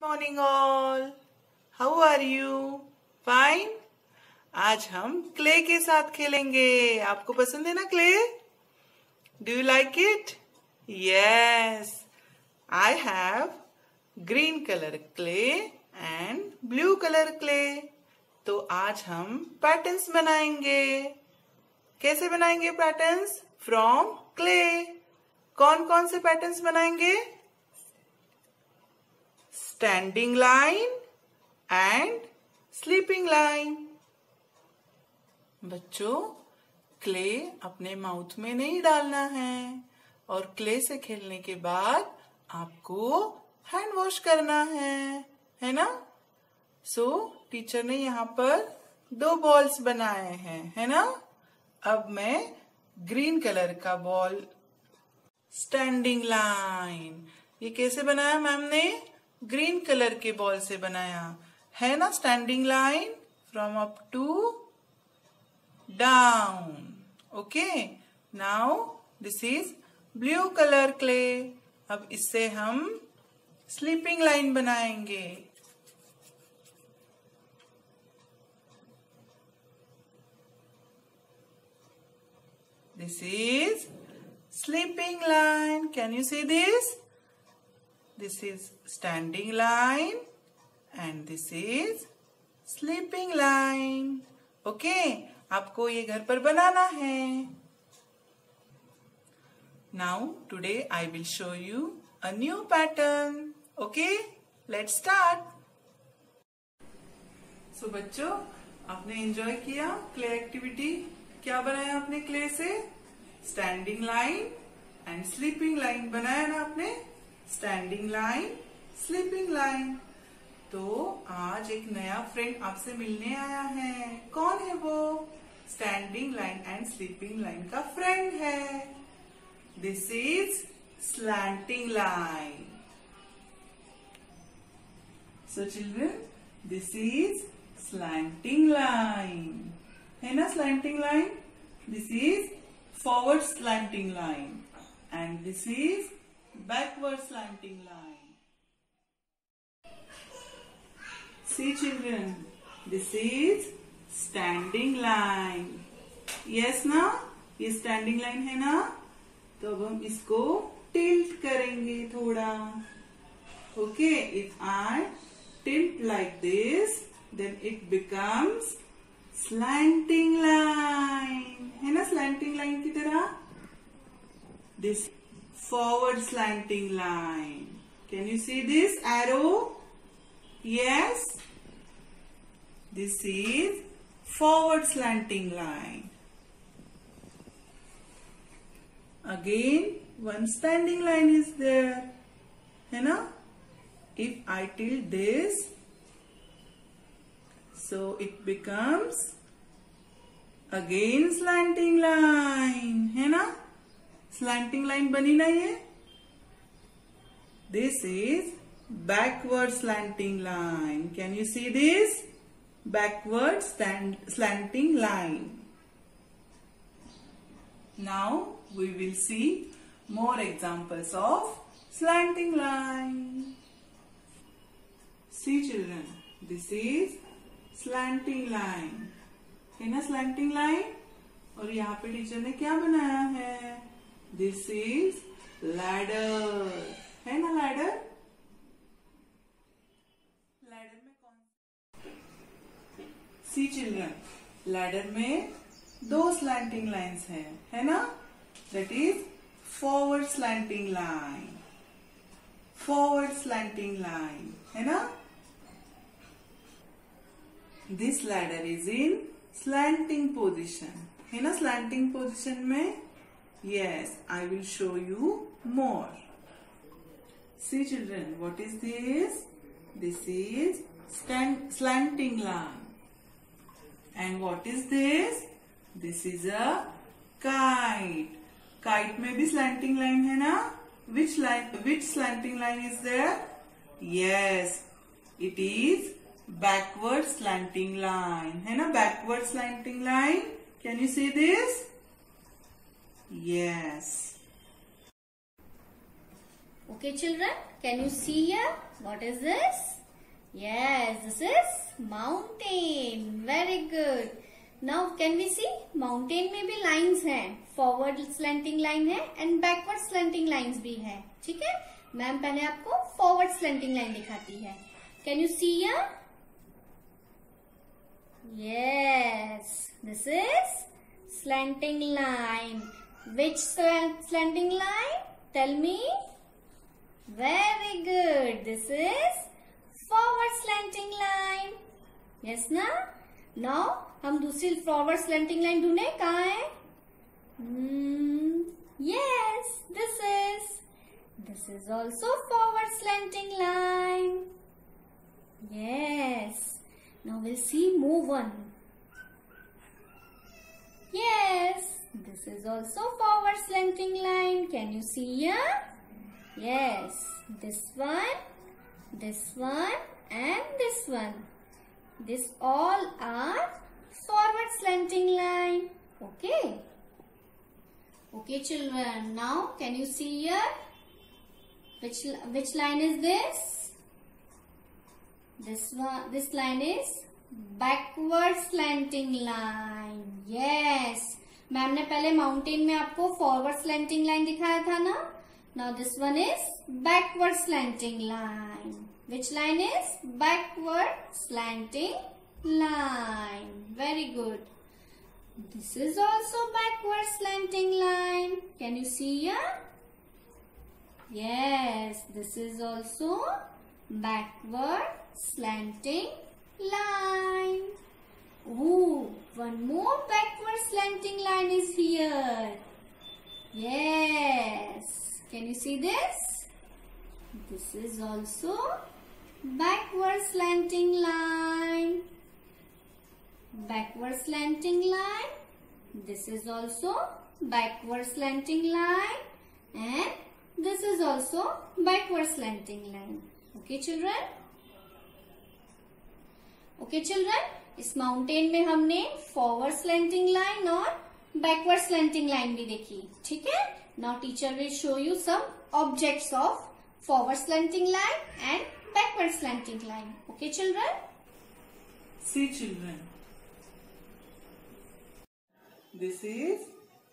Morning all, how are you? Fine. आज हम clay के साथ खेलेंगे। आपको पसंद है ना clay? Do you like it? Yes, I have green colour clay and blue colour clay. तो आज हम पैटर्न्स बनाएंगे। कैसे बनाएंगे पैटर्न्स? From clay. कौन कौन से पैटर्न्स बनाएंगे? Standing line and sleeping line. बच्चों, क्ले अपने माउथ में नहीं डालना है और क्ले से खेलने के बाद आपको हैंड वॉश करना है ना? सो टीचर ने यहाँ पर 2 बॉल्स बनाए हैं, है ना? अब मैं ग्रीन कलर का बॉल, स्टैंडिंग लाइन, ये कैसे बनाया मैम ने? ग्रीन कलर के बॉल से बनाया है ना? Standing line from up to down. Okay, now this is blue colour clay. अब इससे हम स्लीपिंग लाइन बनाएंगे। This is sleeping line. Can you see this? This is standing line and this is sleeping line. Okay, आपको ये घर पर बनाना है। Now today I will show you a new pattern. Okay, let's start. So बच्चों, आपने enjoy किया clay activity? क्या बनाया आपने क्ले से? Standing line and sleeping line बनाया ना आपने? Standing line, sleeping line. तो आज एक नया फ्रेंड आपसे मिलने आया है। कौन है वो? Standing line and sleeping line का फ्रेंड है। This is slanting line. So children, this is slanting line, है ना? Slanting line. This is forward slanting line and this is backward slanting line. See children, this is standing line. Yes ना? ये standing line है ना? तो अब हम इसको tilt करेंगे थोड़ा। Okay, if I tilt like this, then it becomes slanting line, है ना? slanting line की तरह। This forward slanting line. Can you see this arrow? Yes. This is forward slanting line. Again, one standing line is there, है ना? If I tilt this, so it becomes again slanting line, है ना? slanting line बनी ना ये? This is backward slanting line. Can you see this? Backward slanting line. Now we will see more examples of slanting line. See children, this is slanting line, है ना? slanting line। और यहाँ पे teacher ने क्या बनाया है? दिस इज लैडर, है ना? लैडर। लैडर में कौन? सी चिल्ड्रन, लैडर में 2 स्लैंटिंग लाइन्स है ना? That is forward slanting line, forward slanting line, है ना? This ladder is in slanting position, है ना? slanting position में। Yes, I will show you more. See children, what is this? This is slanting line. And what is this? This is a kite. Kite में भी slanting line है ना? Which slanting line is there? Yes, it is backward slanting line, है ना? backward slanting line. Can you see this? Yes. Okay children, Can you see here? What is this? Yes, this is mountain. Very good. Now can we see? Mountain में भी lines हैं. Forward slanting line है and backward slanting lines भी है. ठीक है? Ma'am पहले आपको forward slanting line दिखाती है. Can you see here? Yes, this is slanting line. Which slanting line? Tell me. Very good. This is forward slanting line. Yes ना? Now हम दूसरी forward slanting line ढूंढे. कहाँ है? Yes, this is also forward slanting line. Yes. Now we'll see move one. Yes, this is also forward slanting line. Can you see here? Yes, this one, and this one. This all are forward slanting line. Okay. Okay, children. Now, can you see here? Which line is this? This one. This line is backward slanting line. Yes. Ma'am ने पहले mountain में आपको forward slanting line दिखाया था ना. Now this one is backward slanting line. Which line is backward slanting line? Very good. This is also backward slanting line. Can you see here? Yes, this is also backward slanting line. Ooh, one more backward slanting line is here. Yes. Can you see this? This is also backward slanting line. Backward slanting line. This is also backward slanting line. And this is also backward slanting line. Okay, children? Okay, children? इस mountain में हमने forward slanting line और backward slanting line भी देखी. ठीक है? Now teacher will show you some objects of forward slanting line and backward slanting line. Okay, children? See, children. This is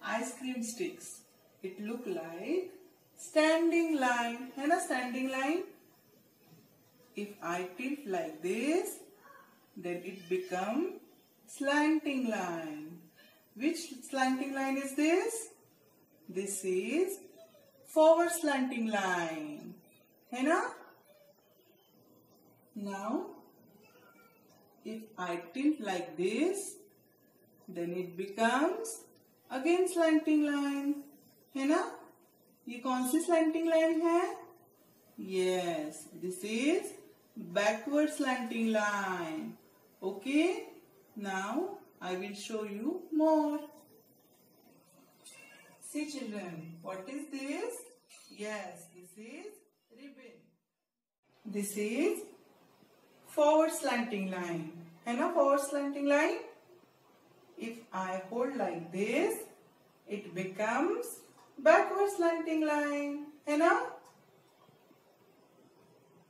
ice cream sticks. It look like standing line. है ना standing line? If I tilt like this, then it become slanting line. Which slanting line is this? This is forward slanting line. है ना? Now, if I tilt like this, then it becomes again slanting line. है ना? ये कौन सी slanting line है? Yes, this is backward slanting line. Okay? Now, I will show you more. See, children, what is this? Yes, this is ribbon. This is forward slanting line. है ना forward slanting line? If I hold like this, it becomes backward slanting line. है ना?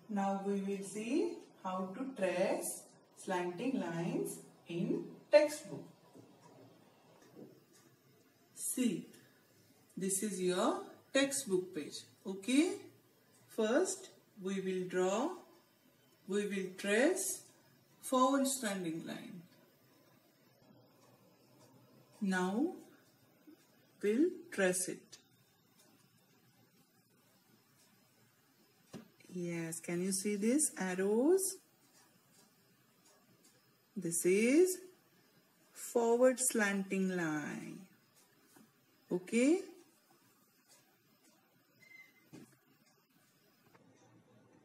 Now we will see how to trace slanting lines in textbook. See. This is your textbook page. Okay? First, we will trace forward slanting line. Now, we'll trace it. Yes, can you see this arrows? This is forward slanting line. Okay?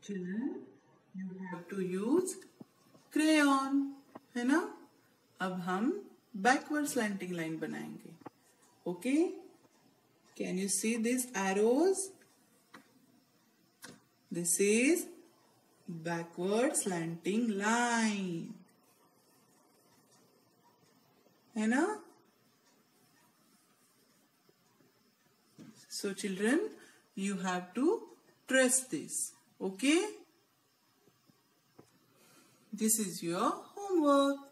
Children, you have to use crayon, है ना? अब हम backward slanting line बनाएंगे. Okay? Can you see these arrows? This is backward slanting line. है ना? So children, you have to trace this. Okay? This is your homework.